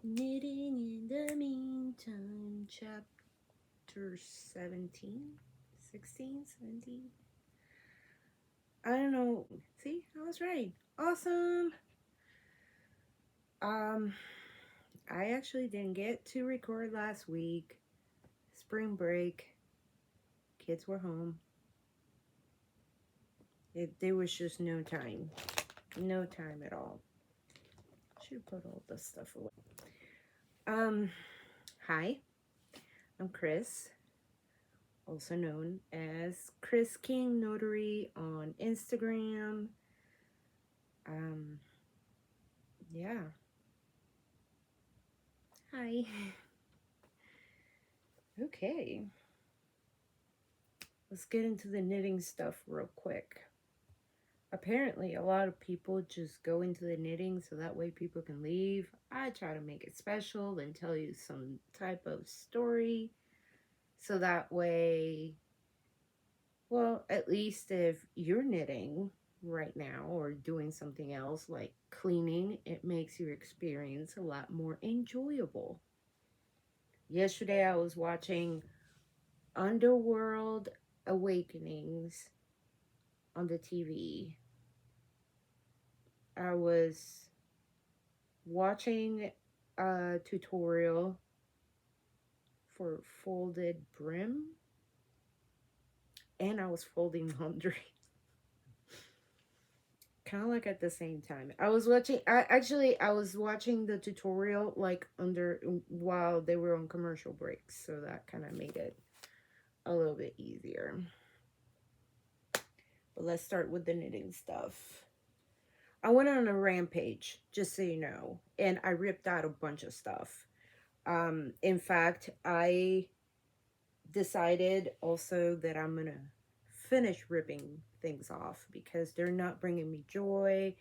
Knitting in the meantime, chapter 17, 16, 17. I don't know. See, I was right. Awesome. I actually didn't get to record last week. Spring break. Kids were home. There was just no time. No time at all. Should put all this stuff away. Hi. I'm Chris, also known as Chris King Notary on Instagram. Yeah. Hi. Okay. Let's get into the knitting stuff real quick. Apparently, a lot of people just go into the knitting so that way people can leave. I try to make it special and tell you some type of story so that way, well, at least if you're knitting right now or doing something else like cleaning, it makes your experience a lot more enjoyable. Yesterday, I was watching Underworld Awakenings on the TV. I was watching a tutorial for folded brim and I was folding laundry. Kind of like at the same time. I was watching the tutorial like while they were on commercial breaks, so that kind of made it a little bit easier. But let's start with the knitting stuff. I went on a rampage, just so you know, and I ripped out a bunch of stuff. In fact, I decided also that I'm gonna finish ripping things off because they're not bringing me joy.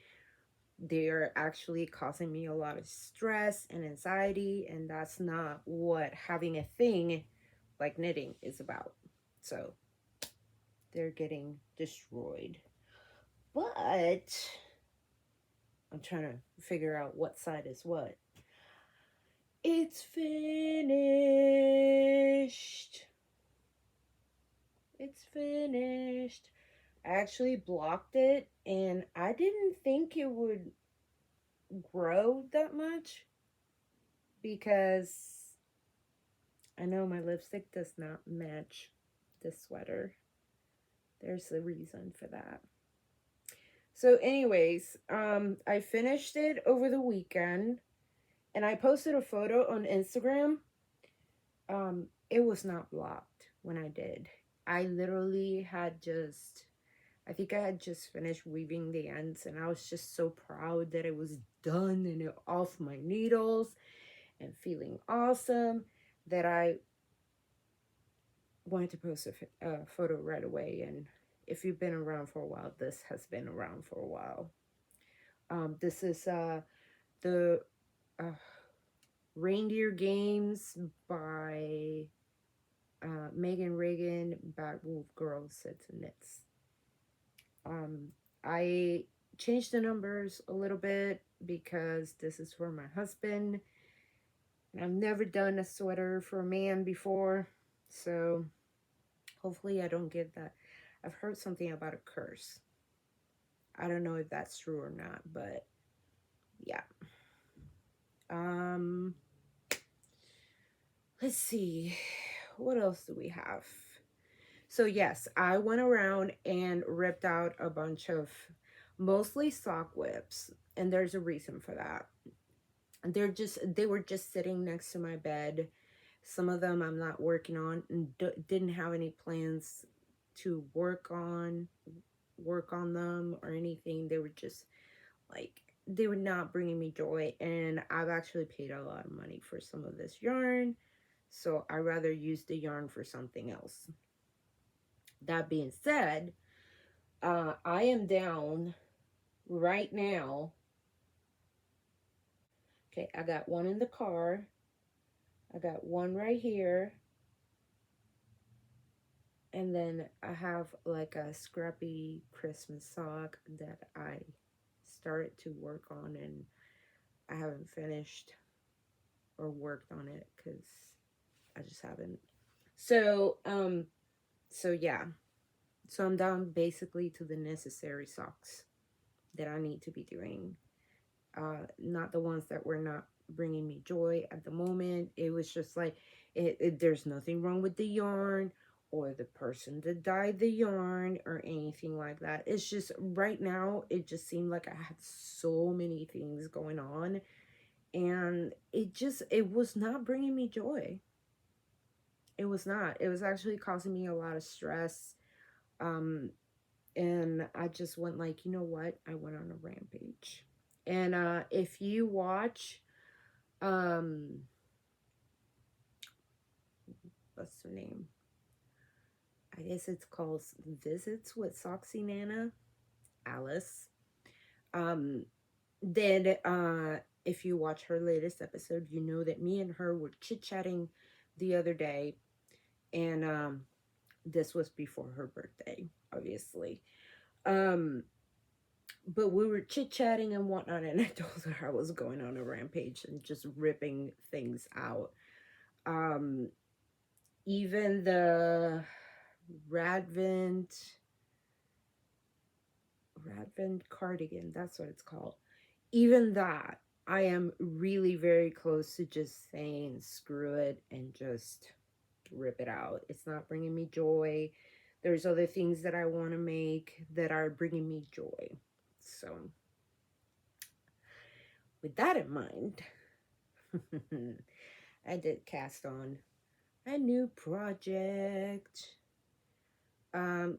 They're actually causing me a lot of stress and anxiety, and that's not what having a thing like knitting is about. So they're getting destroyed. But I'm trying to figure out what side is what. It's finished. It's finished. I actually blocked it and I didn't think it would grow that much because I know my lipstick does not match the sweater. There's a reason for that. So anyways, I finished it over the weekend and I posted a photo on Instagram. It was not blocked when I did. I literally I think I had just finished weaving the ends and I was just so proud that it was done and off my needles and feeling awesome that I wanted to post a photo right away. And if you've been around for a while, this has been around for a while. This is the Reindeer Games by Megan Reagan, Backwolf Girls Sits and Knits. I changed the numbers a little bit because this is for my husband. And I've never done a sweater for a man before, so hopefully I don't get that. I've heard something about a curse. I don't know if that's true or not, but yeah. Let's see. What else do we have? So yes, I went around and ripped out a bunch of mostly sock whips, and there's a reason for that. They were just sitting next to my bed. Some of them I'm not working on and didn't have any plans to work on them or anything. They were just like, they were not bringing me joy, and I've actually paid a lot of money for some of this yarn, so I'd rather use the yarn for something else. That being said, I am down right now. Okay, I got one in the car. I got one right here. And then I have like a scrappy Christmas sock that I started to work on and I haven't finished. or worked on it because I just haven't. So, yeah. So I'm down basically to the necessary socks that I need to be doing. Not the ones that were not bringing me joy at the moment. It was just like, there's nothing wrong with the yarn or the person that dyed the yarn or anything like that. It's just right now, it just seemed like I had so many things going on, and it was not bringing me joy. It was not. It was actually causing me a lot of stress. Um, and I just went like, you know what? I went on a rampage. And if you watch, um, what's her name? I guess it's called Visits with Soxy Nana, Alice. Um, then if you watch her latest episode, you know that me and her were chit chatting the other day, and this was before her birthday, obviously. Um, but we were chit chatting and whatnot, and I told her I was going on a rampage and just ripping things out. Um, even the Radvent Radvent cardigan, that's what it's called. Even that, I am really very close to just saying screw it and just rip it out. It's not bringing me joy. There's other things that I want to make that are bringing me joy. So, with that in mind, I did cast on a new project.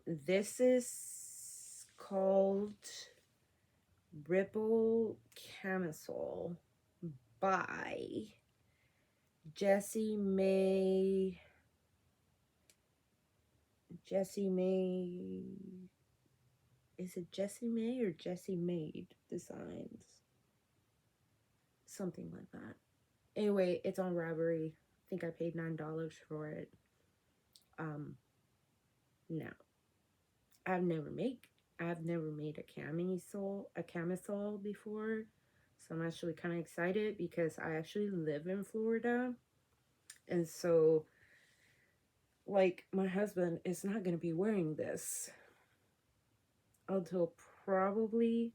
This is called Ripple Camisole by Jessie May. Jessie May. Is it Jessie May or Jessie Made Designs? Something like that. Anyway, it's on Ravelry. I think I paid $9 for it. Now I've never made a camisole before, so I'm actually kind of excited because I actually live in Florida, and so like my husband is not going to be wearing this until probably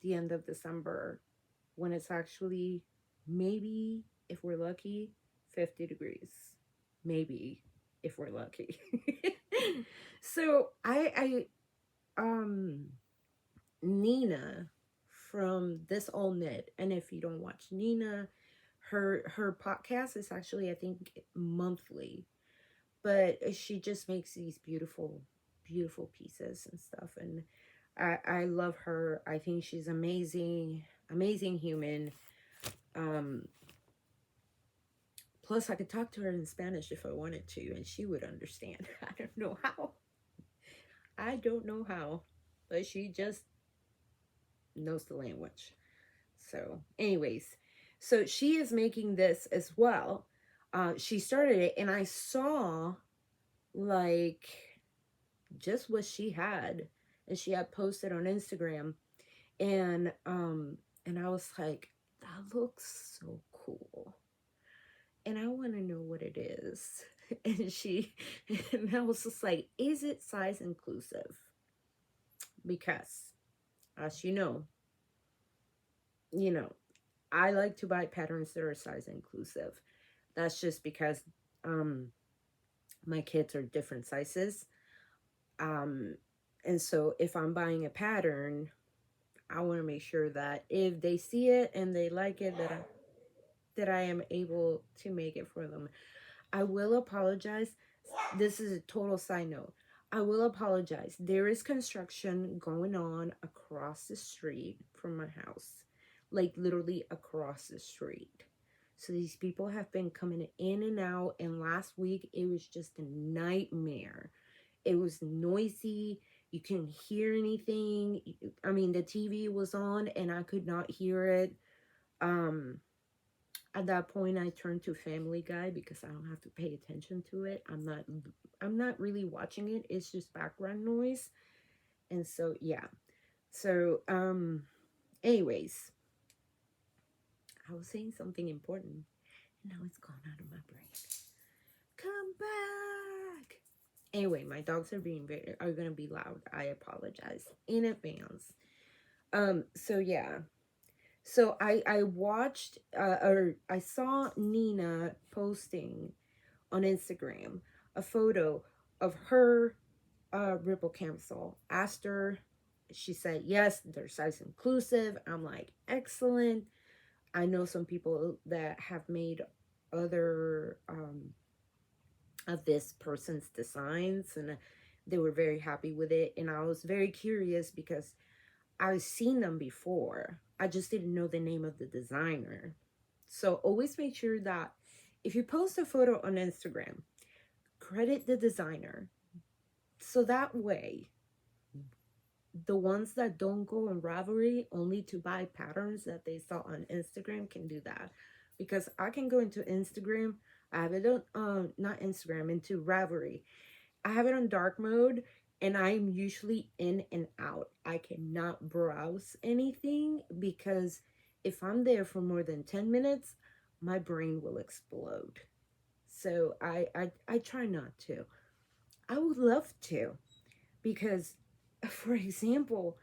the end of December, when it's actually, maybe if we're lucky, 50 degrees. Maybe if we're lucky. So um Nina from This All Knit, and if you don't watch Nina, her podcast is actually, I think, monthly, but she just makes these beautiful pieces and stuff, and I love her. I think she's amazing human. um Plus I could talk to her in Spanish if I wanted to, and she would understand. I don't know how, but she just knows the language. So, anyways, so she is making this as well. She started it, and I saw like just what she had, and she had posted on Instagram, and I was like, that looks so cool, and I want to know what it is. And I was just like, is it size inclusive? Because, as you know, I like to buy patterns that are size inclusive. That's just because um my kids are different sizes. Um and so if I'm buying a pattern, I want to make sure that if they see it and they like it, that I am able to make it for them. I will apologize. This is a total side note. I will apologize. There is construction going on across the street from my house, like literally across the street. So these people have been coming in and out, and last week it was just a nightmare. It was noisy. You couldn't hear anything. I mean, the TV was on and I could not hear it. Um, at that point I turned to Family Guy because I don't have to pay attention to it. I'm not really watching it. It's just background noise. And so yeah. So anyways, I was saying something important. Now it's gone out of my brain. Come back. Anyway, my dogs are gonna be loud. I apologize in advance. So yeah. So I watched or I saw Nina posting on Instagram a photo of her Ripple camisole. Asked her, she said yes, they're size inclusive. I'm like, excellent. I know some people that have made other of this person's designs, and they were very happy with it. And I was very curious because I've seen them before. I just didn't know the name of the designer. So always make sure that if you post a photo on Instagram, credit the designer. So that way, the ones that don't go on Ravelry only to buy patterns that they saw on Instagram can do that. Because I can go into Instagram, I have it on, not Instagram, into Ravelry. I have it on dark mode and I'm usually in and out. I cannot browse anything because if I'm there for more than 10 minutes, my brain will explode. So I try not to. I would love to because, for example,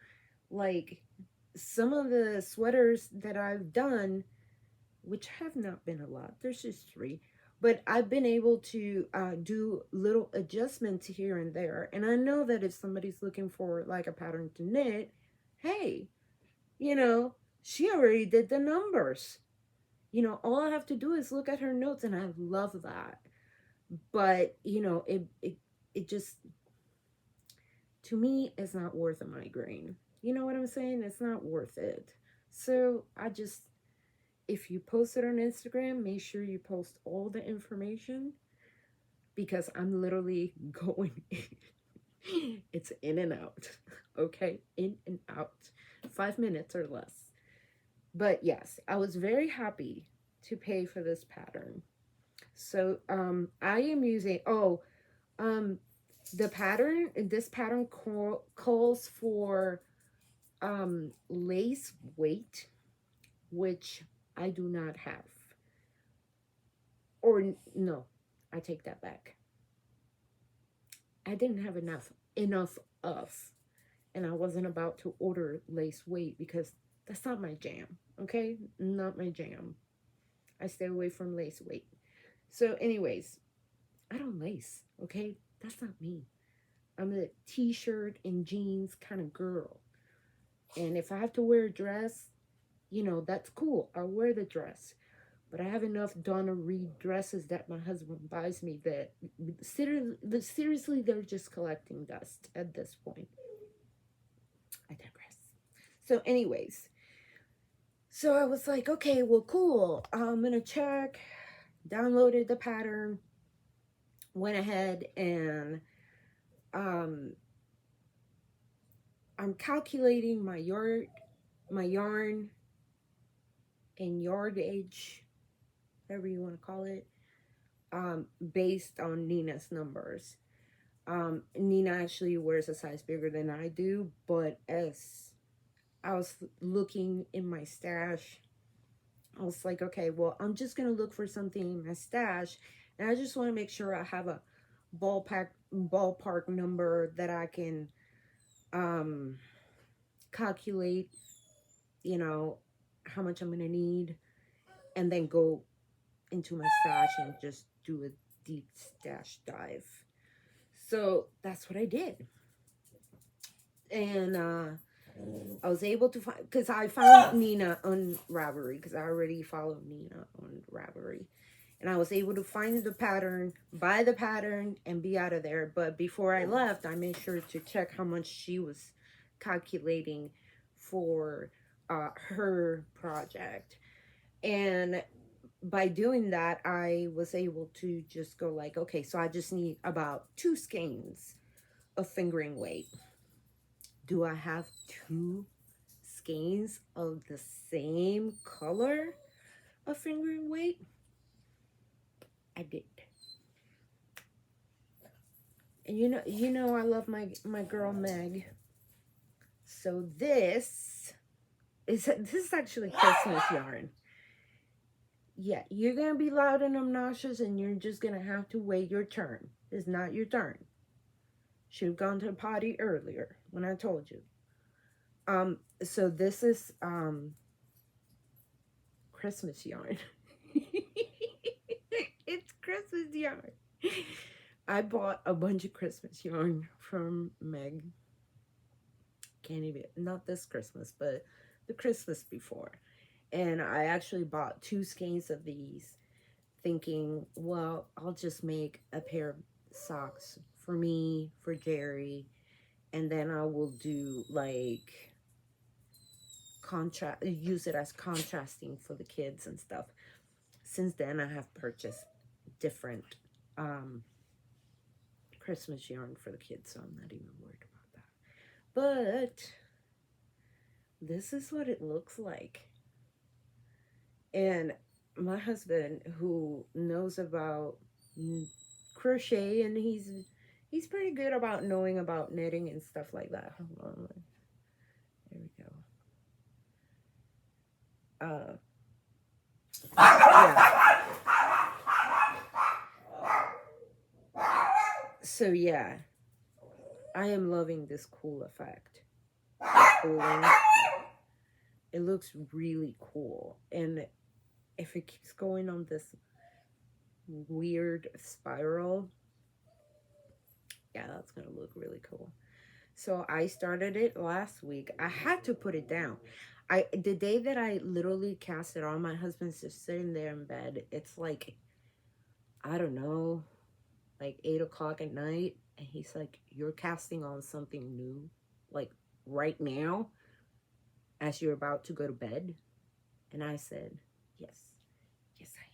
like some of the sweaters that I've done, which have not been a lot, there's just 3, but I've been able to do little adjustments here and there. And I know that if somebody's looking for like a pattern to knit, hey, you know, she already did the numbers. You know, all I have to do is look at her notes, and I love that. But you know, it just, to me, it's not worth a migraine. You know what I'm saying? It's not worth it. So I just, if you post it on Instagram, make sure you post all the information because I'm literally going in. It's in and out. Okay? In and out. 5 minutes or less. But yes, I was very happy to pay for this pattern. So I am using the pattern, this pattern calls for lace weight, which I do not have. Or no, I take that back. I didn't have enough of, and I wasn't about to order lace weight because that's not my jam. Okay, not my jam. I stay away from lace weight. So, anyways, I don't lace. Okay, that's not me. I'm a t-shirt and jeans kind of girl. And if I have to wear a dress, you know, that's cool. I'll wear the dress. But I have enough Donna Reed dresses that my husband buys me that seriously, they're just collecting dust at this point. I digress. So, anyways, so I was like, okay, well, cool. I'm going to check, downloaded the pattern, went ahead and I'm calculating my yarn and yardage, whatever you want to call it, based on Nina's numbers. Nina actually wears a size bigger than I do, but as I was looking in my stash, I was like, okay, well, I'm just going to look for something in my stash, and I just want to make sure I have a ballpark number that I can calculate, you know, how much I'm going to need, and then go into my stash and just do a deep stash dive. So that's what I did. And I was able to find, because I found Nina on Ravelry, because I already followed Nina on Ravelry. And I was able to find the pattern, buy the pattern, and be out of there. But before I left, I made sure to check how much she was calculating for her project. And by doing that, I was able to just go like, okay, so I just need about 2 skeins of fingering weight. Do I have 2 skeins of the same color of fingering weight? I did. And you know I love my girl Meg. So this is actually Christmas yarn. Yeah, you're gonna be loud and obnoxious, and you're just gonna have to wait your turn. It's not your turn. Should have gone to the potty earlier when I told you. So this is Christmas yarn. It's Christmas yarn. I bought a bunch of Christmas yarn from Meg. Can't even, not this Christmas, but the Christmas before. And I actually bought two skeins of these, thinking, well, I'll just make a pair of socks for me, for Jerry, and then I will do like contrast, use it as contrasting for the kids and stuff. Since then, I have purchased different um, Christmas yarn for the kids, so I'm not even worried about that. But this is what it looks like. And my husband, who knows about crochet, and he's pretty good about knowing about knitting and stuff like that. Hold on, there we go. Yeah. So yeah, I am loving this cool effect. Cooling. It looks really cool, and if it keeps going on this weird spiral, yeah, that's gonna look really cool. So I started it last week. I had to put it down. The day that I literally cast it on, my husband's just sitting there in bed. It's like, I don't know, like 8 o'clock at night, and he's like, "You're casting on something new, like right now, as you're about to go to bed." And I said, "Yes, yes, I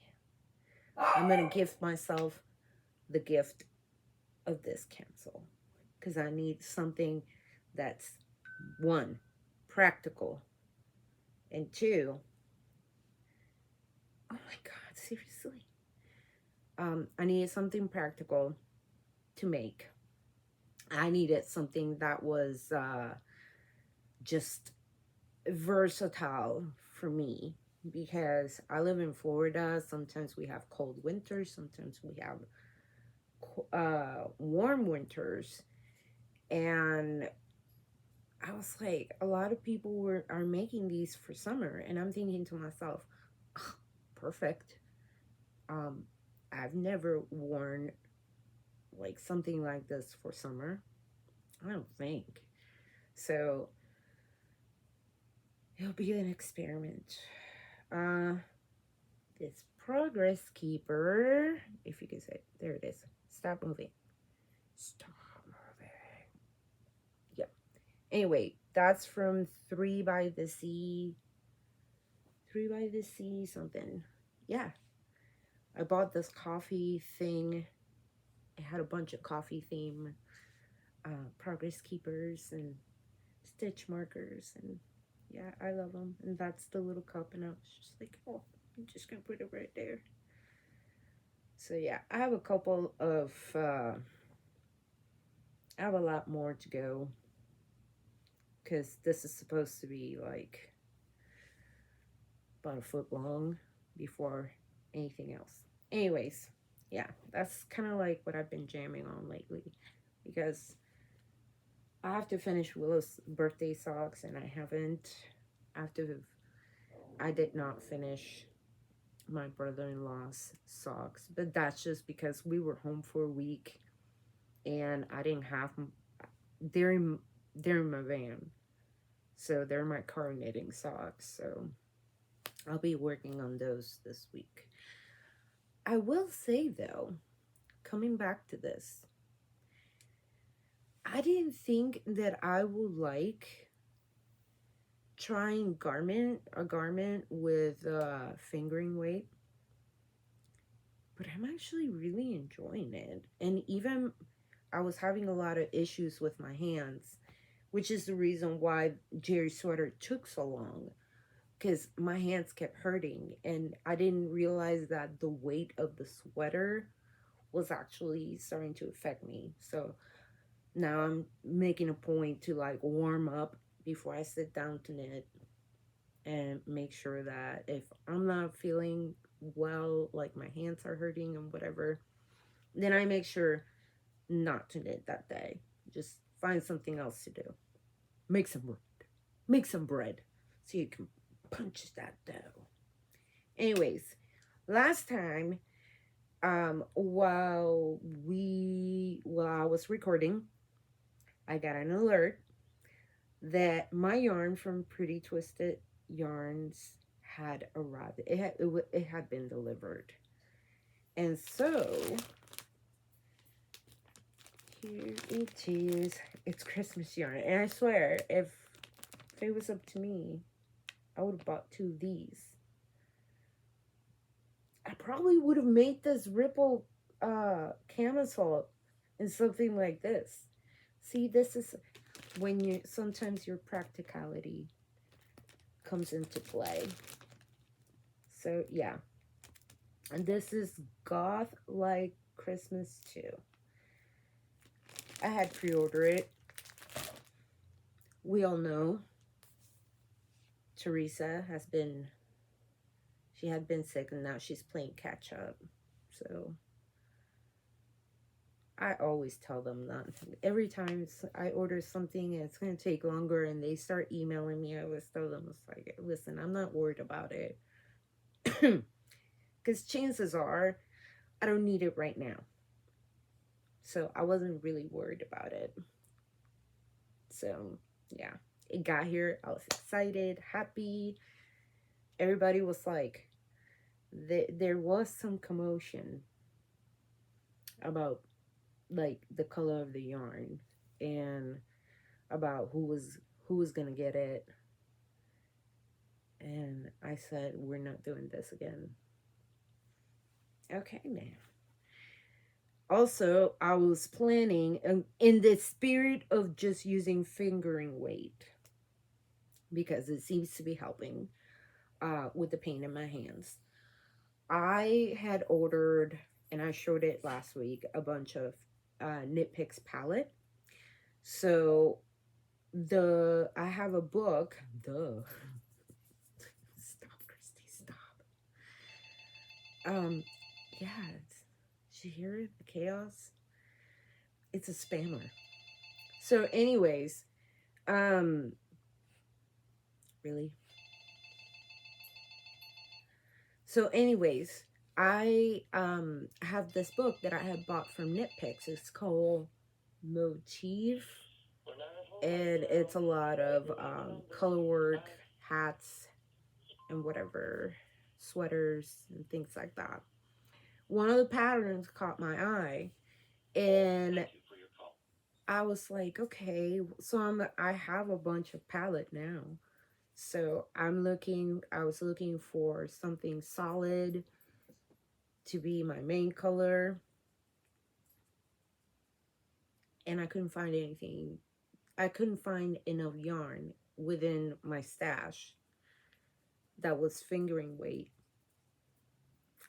am. I'm gonna give myself the gift of this cancel, because I need something that's, one, practical, and two, oh my God, seriously. I needed something practical to make. I needed something that was just versatile for me, because I live in Florida. Sometimes we have cold winters, sometimes we have warm winters. And I was like, a lot of people are making these for summer, and I'm thinking to myself, oh, perfect. Um, I've never worn like something like this for summer. I don't think so. It'll be an experiment. Uh, this progress keeper, if you can say, there it is. Stop moving. Stop moving. Yeah. Anyway, that's from 3 by the Sea. 3 by the Sea something. Yeah. I bought this coffee thing. It had a bunch of coffee theme progress keepers and stitch markers, and yeah, I love them. And that's the little cup, and I was just like, oh, I'm just gonna put it right there. So yeah, I have a couple of I have a lot more to go, because this is supposed to be like about a foot long before anything else. Anyways, yeah, that's kind of like what I've been jamming on lately, because I have to finish Willow's birthday socks, and I haven't. After I did not finish my brother-in-law's socks, but that's just because we were home for a week, and I didn't have, they're in, they're in my van, so they're my car knitting socks. So I'll be working on those this week. I will say though, coming back to this, I didn't think that I would like trying a garment with fingering weight, but I'm actually really enjoying it. And even I was having a lot of issues with my hands, which is the reason why Jerry's sweater took so long, because my hands kept hurting, and I didn't realize that the weight of the sweater was actually starting to affect me. So now I'm making a point to like warm up before I sit down to knit, and make sure that if I'm not feeling well, like my hands are hurting and whatever, then I make sure not to knit that day. Just find something else to do. Make some bread. Make some bread so you can punch that dough. Anyways, last time, while I was recording, I got an alert that my yarn from Pretty Twisted Yarns had arrived. It had been delivered. And so here it is. It's Christmas yarn. And I swear, if it was up to me, I would have bought 2 of these. I probably would have made this ripple camisole in something like this. See, this is when you sometimes your practicality comes into play. So yeah. And this is Goth Like Christmas too. I had pre-ordered it. We all know Teresa she had been sick and now she's playing catch up. So I always tell them that every time I order something and it's going to take longer and they start emailing me, I always tell them, it's like, listen, I'm not worried about it. Because chances are I don't need it right now. So I wasn't really worried about it. So yeah, it got here. I was excited, happy. Everybody was like, there was some commotion about like the color of the yarn and about who was gonna get it. And I said, we're not doing this again. Okay, now. Also, I was planning in the spirit of just using fingering weight because it seems to be helping with the pain in my hands. I had ordered, and I showed it last week, a bunch of Knit Picks palette. So I have a book. Duh. Stop, Christy, stop. Yeah, did you hear it? The chaos? It's a spammer. So anyways, really? So anyways, I have this book that I had bought from Knit Picks. It's called Motif. And it's a lot of color work, hats, and whatever, sweaters, and things like that. One of the patterns caught my eye, and I was like, okay, so I have a bunch of palette now. So I was looking for something solid to be my main color. And I couldn't find anything. I couldn't find enough yarn within my stash that was fingering weight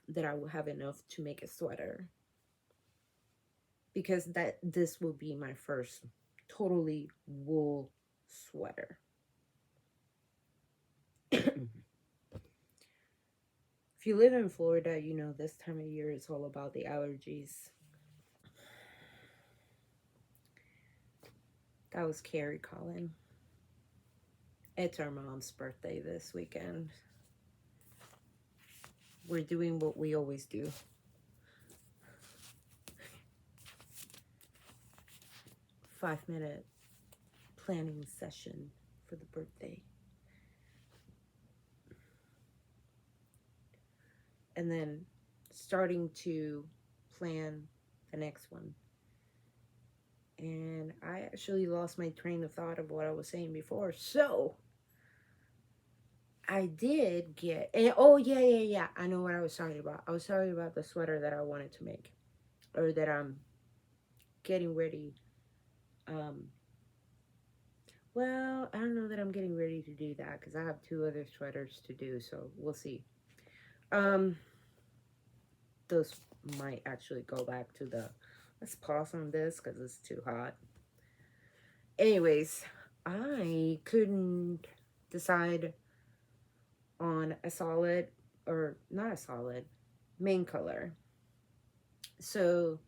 that I would have enough to make a sweater. Because this will be my first totally wool sweater. If you live in Florida, you know this time of year is all about the allergies. That was Carrie calling. It's our mom's birthday this weekend. We're doing what we always do. Five-minute planning session for the birthday. And then starting to plan the next one. And I actually lost my train of thought of what I was saying before. So I did get, and oh yeah, I know what I was talking about. I was talking about the sweater that I wanted to make, or that I'm getting ready. Well, I don't know that I'm getting ready to do that because I have 2 other sweaters to do, so we'll see. Those might actually go back to let's pause on this because it's too hot. Anyways, I couldn't decide on a solid or not a solid, main color. So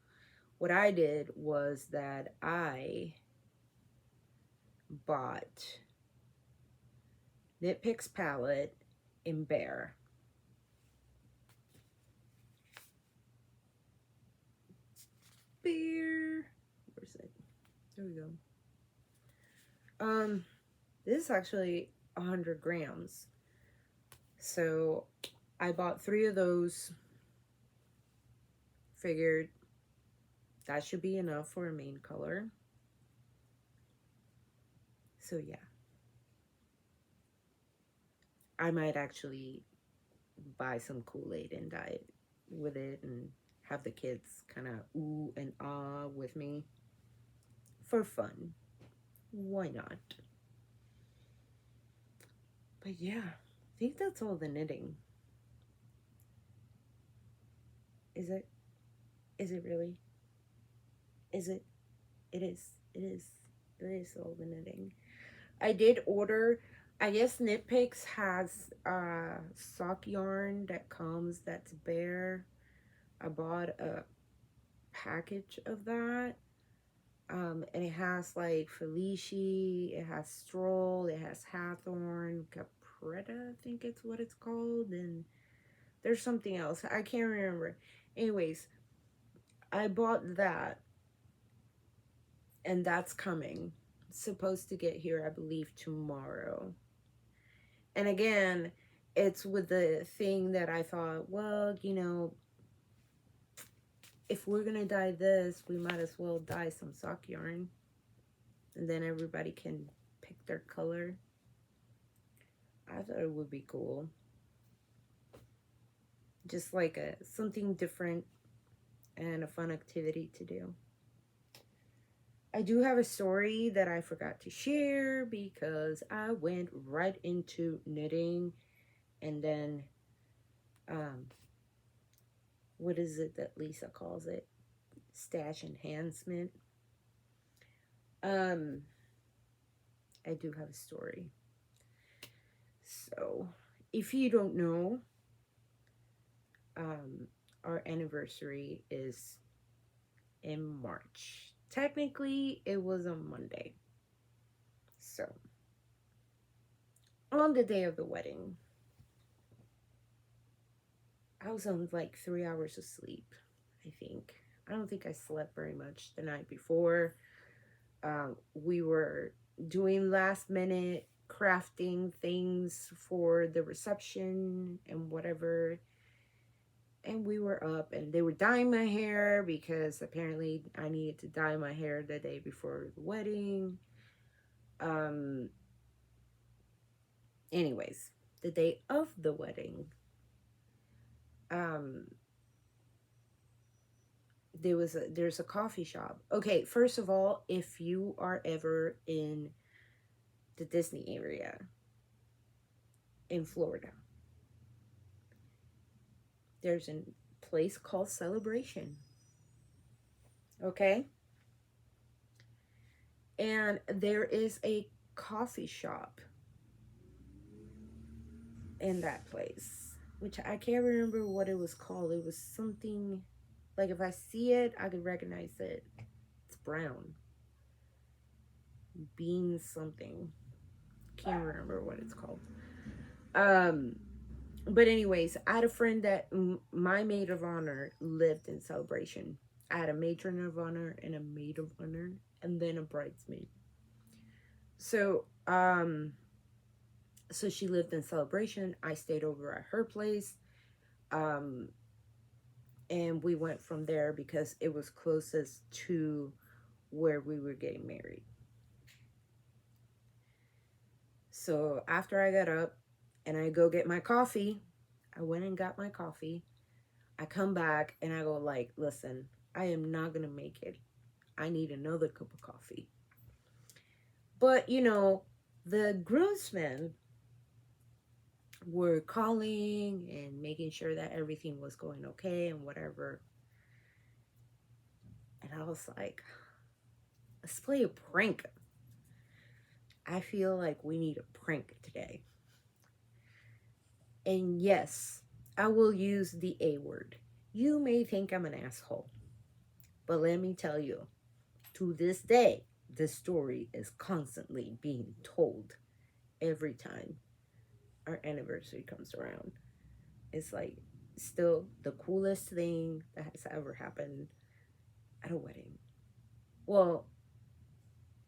what I did was that I bought Knit Picks palette in Bear. Bear. Where's it? There we go. This is actually 100 grams. So I bought 3 of those. Figured that should be enough for a main color. So yeah. I might actually buy some Kool-Aid and dye it with it and have the kids kind of ooh and ah with me for fun. Why not? But yeah, I think that's all the knitting. Is it? Is it really? Is it? It is. It is. It is all the knitting. I did order, I guess Knit Picks has sock yarn that comes that's bare. I bought a package of that. And it has like Felici, it has Stroll, it has Hawthorne, Capretta, I think it's what it's called, and there's something else. I can't remember. Anyways, I bought that, and that's coming. It's supposed to get here, I believe, tomorrow. And again, it's with the thing that I thought, well, you know, if we're gonna dye this, we might as well dye some sock yarn, and then everybody can pick their color. I thought it would be cool, just like something different and a fun activity to do. I do have a story that I forgot to share because I went right into knitting, and then what is it that Lisa calls it? Stash enhancement. I do have a story. So, if you don't know, our anniversary is in March. Technically, it was on Monday. So, on the day of the wedding, I was on like 3 hours of sleep, I think. I don't think I slept very much the night before. We were doing last minute crafting things for the reception and whatever. And we were up, and they were dyeing my hair because apparently I needed to dye my hair the day before the wedding. Anyways, the day of the wedding, there's a coffee shop. Okay, first of all, if you are ever in the Disney area in Florida, there's a place called Celebration. Okay? And there is a coffee shop in that place, which I can't remember what it was called. It was something like, if I see it, I could recognize it. It's brown. Bean something. Can't remember what it's called. But anyways, I had a friend that my maid of honor lived in Celebration. I had a matron of honor and a maid of honor, and then a bridesmaid. So, so she lived in Celebration. I stayed over at her place. And we went from there because it was closest to where we were getting married. So after I got up and I go get my coffee, I went and got my coffee. I come back and I go like, listen, I am not going to make it. I need another cup of coffee. But, you know, the groomsmen were calling and making sure that everything was going okay and whatever. And I was like, let's play a prank. I feel like we need a prank today. And yes, I will use the A word. You may think I'm an asshole, but let me tell you, to this day, this story is constantly being told every time our anniversary comes around. It's like still the coolest thing that has ever happened at a wedding. Well,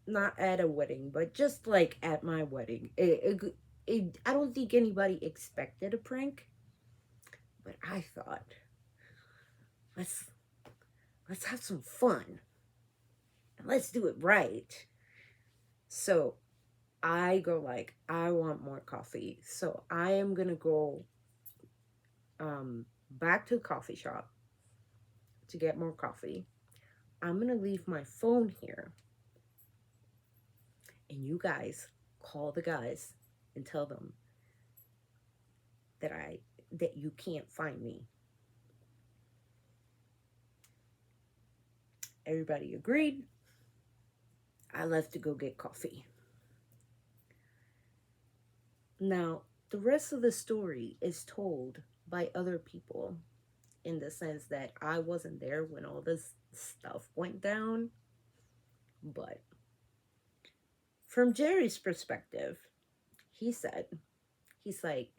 not at a wedding, but just like at my wedding. I don't think anybody expected a prank, but I thought let's let's have some fun and let's do it right. So I go like I want more coffee, so I am gonna go back to the coffee shop to get more coffee. I'm gonna leave my phone here, and you guys call the guys and tell them that you can't find me. Everybody agreed. I left to go get coffee. Now, the rest of the story is told by other people in the sense that I wasn't there when all this stuff went down. But from Jerry's perspective, he said, he's like,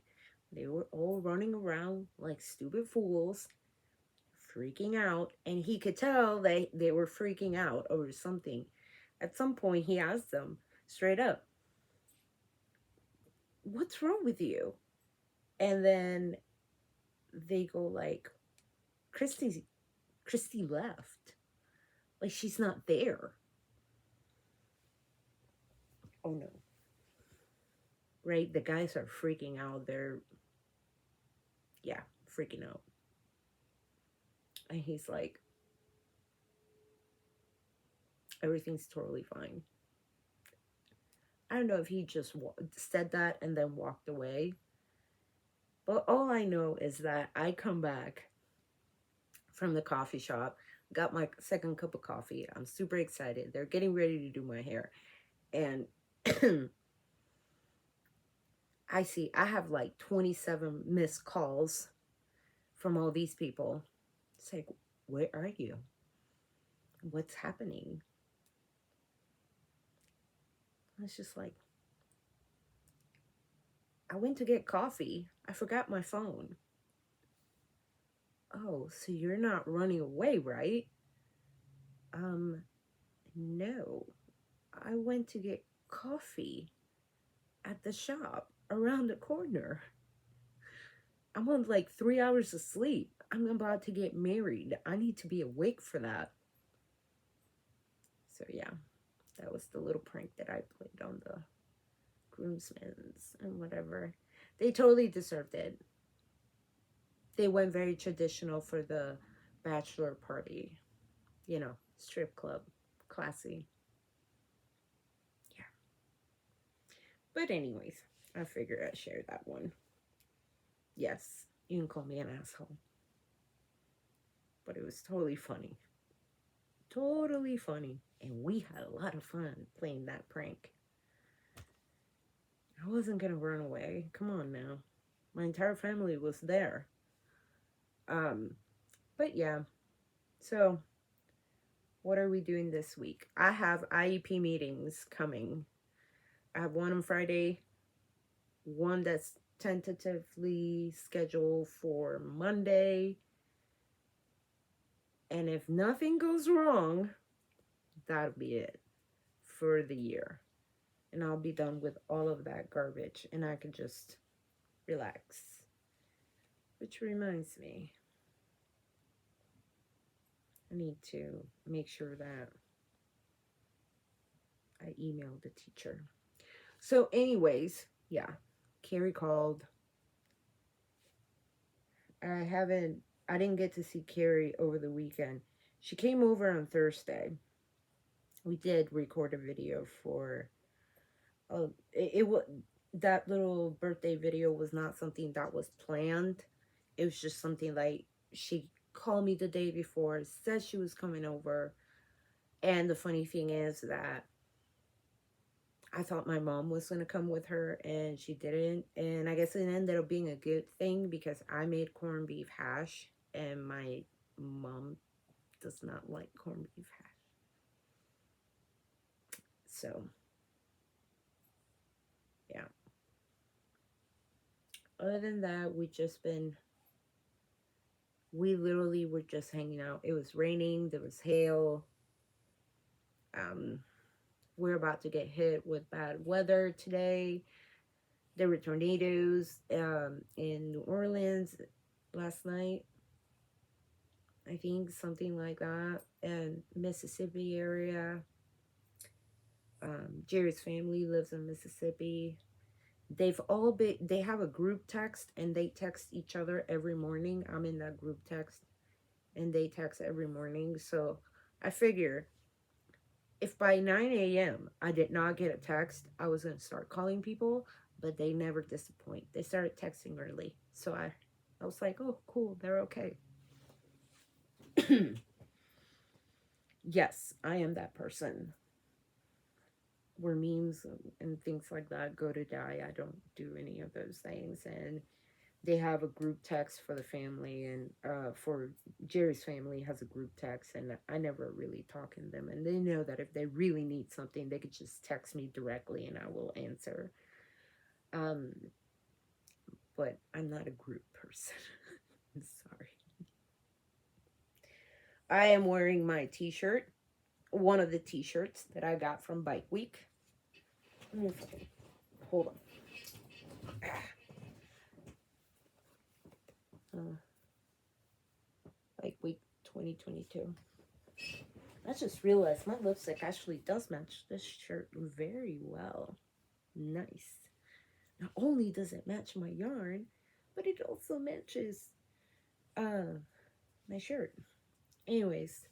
they were all running around like stupid fools, freaking out. And he could tell they were freaking out over something. At some point, he asked them straight up, what's wrong with you? And then they go like, Christy left. Like she's not there. Oh no. Right? The guys are freaking out. They're, yeah, freaking out. And he's like, everything's totally fine. I don't know if he just said that and then walked away. But all I know is that I come back from the coffee shop, got my second cup of coffee. I'm super excited. They're getting ready to do my hair. And I have like 27 missed calls from all these people. It's like, where are you? What's happening? It's just like, I went to get coffee. I forgot my phone. Oh, so you're not running away, right? No. I went to get coffee at the shop around the corner. I'm on like 3 hours of sleep. I'm about to get married. I need to be awake for that. So yeah, that was the little prank that I played on the groomsmen's and whatever. They totally deserved it. They went very traditional for the bachelor party. You know, strip club. Classy. Yeah. But anyways, I figured I'd share that one. Yes, you can call me an asshole. But it was totally funny. Totally funny. And we had a lot of fun playing that prank. I wasn't gonna run away. Come on now. My entire family was there. But yeah. So what are we doing this week? I have IEP meetings coming. I have one on Friday, one that's tentatively scheduled for Monday. And if nothing goes wrong, that'll be it for the year. And I'll be done with all of that garbage and I can just relax. Which reminds me, I need to make sure that I emailed the teacher. So anyways, yeah, Carrie called. I didn't get to see Carrie over the weekend. She came over on Thursday. We did record a video for, it was, that little birthday video was not something that was planned. It was just something like, she called me the day before, said she was coming over. And the funny thing is that I thought my mom was going to come with her and she didn't. And I guess it ended up being a good thing because I made corned beef hash and my mom does not like corned beef hash. So, yeah. Other than that, we literally were just hanging out. It was raining, there was hail. Um, we're about to get hit with bad weather today. There were tornadoes in New Orleans last night. I think something like that. And Mississippi area. Jerry's family lives in Mississippi. They have a group text and they text each other every morning. I'm in that group text and they text every morning. So I figure if by 9 a.m. I did not get a text, I was going to start calling people, but they never disappoint. They started texting early. So I was like, oh, cool, they're okay. Yes, I am that person where memes and things like that go to die. I don't do any of those things. And they have a group text for the family, and for Jerry's family has a group text, and I never really talk in them. And they know that if they really need something, they could just text me directly and I will answer. Um, but I'm not a group person. I'm sorry. I am wearing my t-shirt, one of the t-shirts that I got from Bike Week. Hold on. Bike Week 2022. I just realized my lipstick actually does match this shirt very well. Nice. Not only does it match my yarn, but it also matches uh my shirt. Anyways,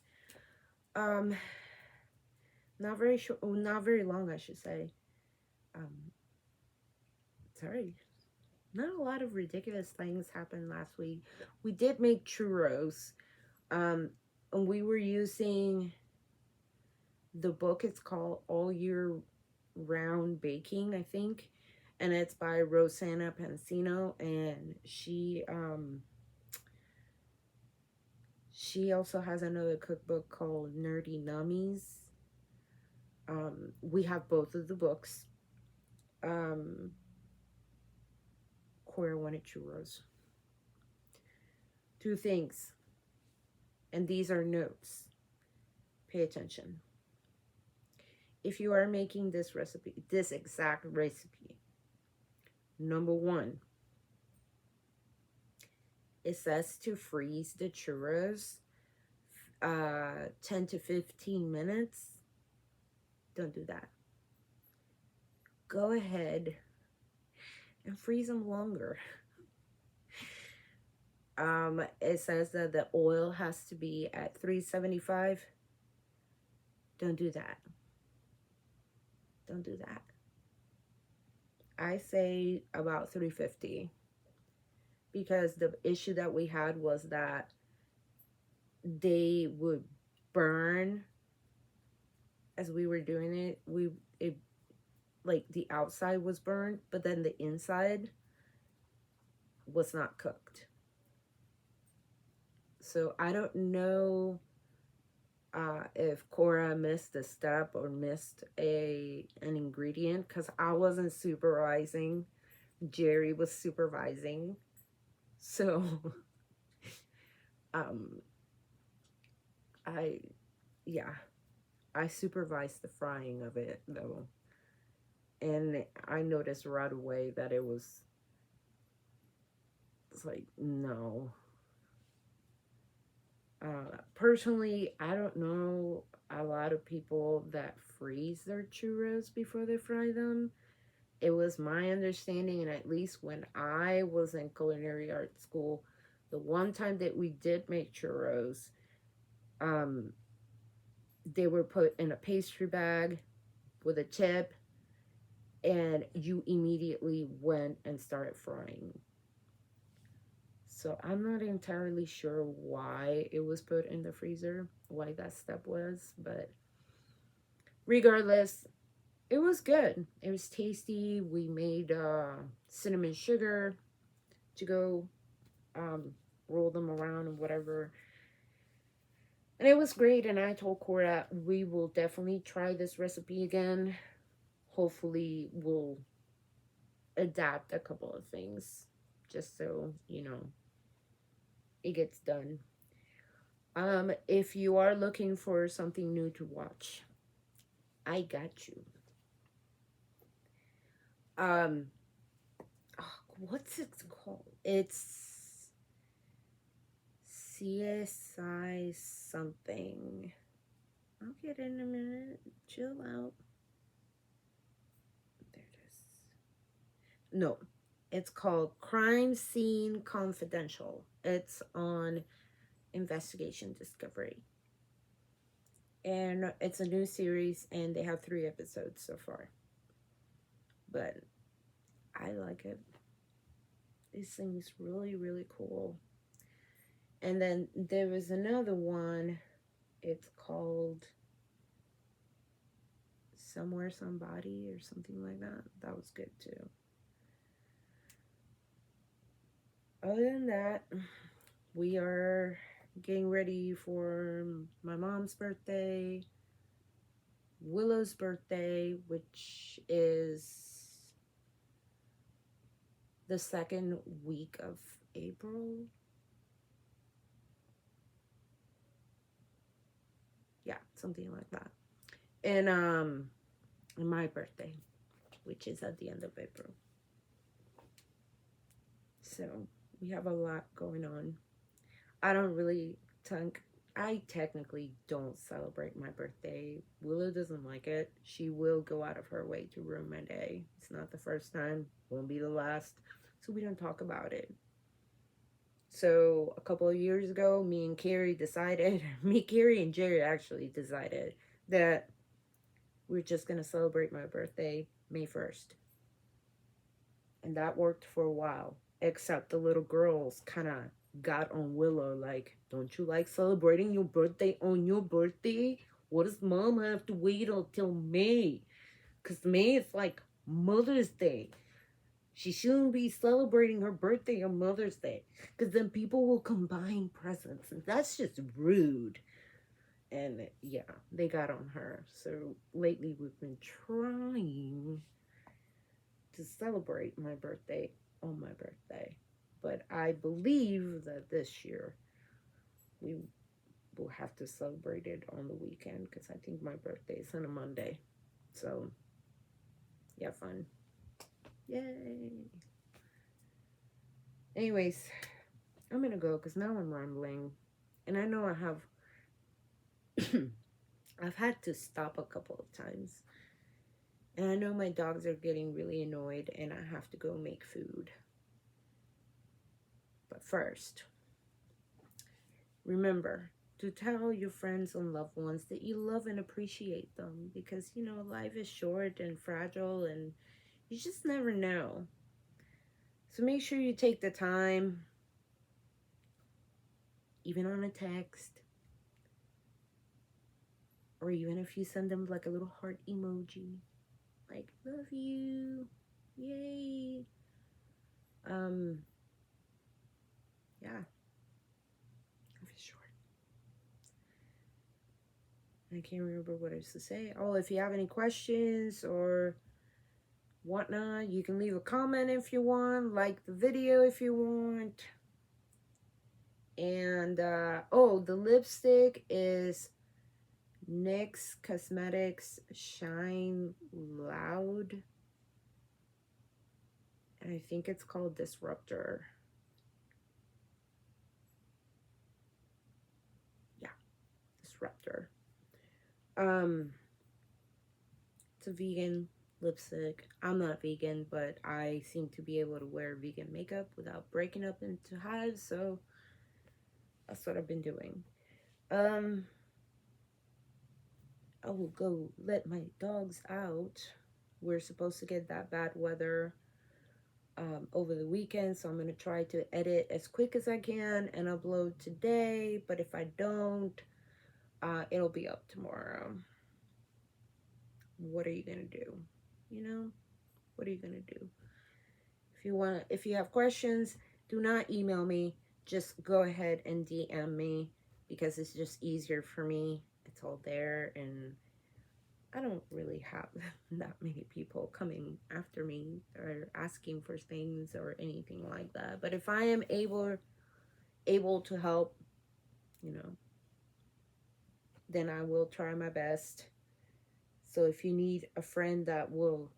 um not very short, not very long I should say. Um sorry. Not a lot of ridiculous things happened last week. We did make churros. And we were using the book. It's called All Year Round Baking, I think, and it's by Rosanna Pansino, and she also has another cookbook called Nerdy Nummies. We have both of the books. Cora wanted churros. Two things, and these are notes. Pay attention. If you are making this recipe, this exact recipe, number one, it says to freeze the churros 10 to 15 minutes. Don't do that. Go ahead and freeze them longer. It says that the oil has to be at 375. Don't do that. Don't do that. I say about 350, because the issue that we had was that they would burn as we were doing it. It like the outside was burned, but then the inside was not cooked. So I don't know if Cora missed a step or missed an ingredient, because I wasn't supervising. Jerry was supervising. So um I I supervised the frying of it though. And I noticed right away that it's like, no. Personally, I don't know a lot of people that freeze their churros before they fry them. It was my understanding, and at least when I was in culinary art school, the one time that we did make churros, um, they were put in a pastry bag with a tip, and you immediately went and started frying. So I'm not entirely sure why it was put in the freezer, why that step was, but regardless, it was good. It was tasty. We made cinnamon sugar to go um, roll them around and whatever. And it was great. And I told Cora we will definitely try this recipe again. Hopefully, we'll adapt a couple of things just so, it gets done. If you are looking for something new to watch, I got you. Um, what's it called? It's CSI something. I'll get in a minute. Chill out. There it is. No, it's called Crime Scene Confidential. It's on Investigation Discovery. And it's a new series, and they have 3 episodes so far. But I like it. This thing's really, really cool. And then there was another one. It's called Somewhere Somebody or something like that. That was good too. Other than that, we are getting ready for my mom's birthday, Willow's birthday, which is the 2nd week of April. Yeah, something like that. And my birthday, which is at the end of April. So we have a lot going on. I don't really I technically don't celebrate my birthday. Willow doesn't like it. She will go out of her way to ruin my day. It's not the first time, won't be the last. So we don't talk about it. So a couple of years ago, me, Carrie and Jerry actually decided that we're just going to celebrate my birthday May 1st. And that worked for a while, except the little girls kind of got on Willow like, don't you like celebrating your birthday on your birthday? What does mom have to wait until May? Because May is like Mother's Day. She shouldn't be celebrating her birthday on Mother's Day, because then people will combine presents, and that's just rude. And yeah, they got on her. So lately we've been trying to celebrate my birthday on my birthday. But I believe that this year we will have to celebrate it on the weekend, because I think my birthday is on a Monday. So, yeah, fun. Yay. Anyways, I'm gonna go because now I'm rambling. And I know I have I've had to stop a couple of times. And I know my dogs are getting really annoyed and I have to go make food. But first, remember to tell your friends and loved ones that you love and appreciate them, because, life is short and fragile and you just never know. So make sure you take the time, even on a text, or even if you send them like a little heart emoji, like, love you, yay. Yeah, life is short. I can't remember what I was to say. Oh, if you have any questions or whatnot, you can leave a comment if you want, like the video if you want. And the lipstick is NYX Cosmetics Shine Loud, and I think it's called Disruptor. Yeah, Disruptor. It's a vegan lipstick. I'm not vegan, but I seem to be able to wear vegan makeup without breaking up into hives, so that's what I've been doing. I will go let my dogs out. We're supposed to get that bad weather over the weekend, so I'm going to try to edit as quick as I can and upload today, but if I don't, it'll be up tomorrow. what are you gonna do? You know, what are you gonna do? If you have questions, do not email me. Just go ahead and DM me because it's just easier for me. It's all there, and I don't really have that many people coming after me or asking for things or anything like that. But if I am able to help, you know, then I will try my best. So if you need a friend that will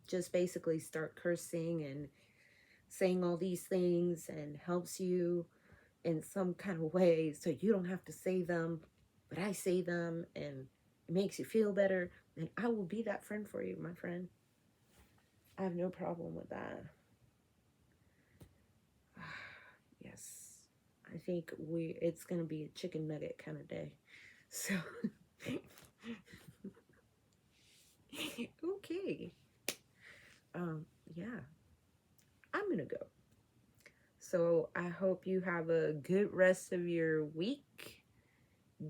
just basically start cursing and saying all these things and helps you in some kind of way so you don't have to say them, but I say them and it makes you feel better, then I will be that friend for you, my friend. I have no problem with that. Yes. I think it's gonna be a chicken nugget kind of day. So okay. Yeah, I'm gonna go. So I hope you have a good rest of your week,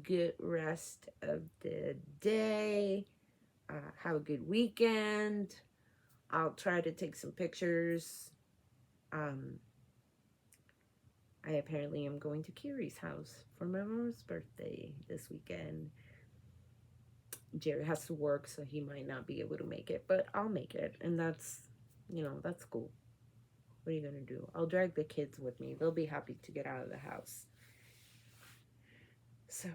good rest of the day. Have a good weekend. I'll try to take some pictures. Um, I apparently am going to Kiri's house for my mom's birthday this weekend. Jerry has to work, so he might not be able to make it, but I'll make it, and that's cool. What are you gonna do? I'll drag the kids with me. They'll be happy to get out of the house. So,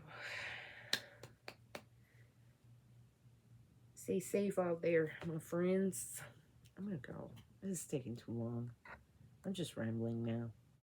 stay safe out there, my friends. I'm gonna go. This is taking too long. I'm just rambling now.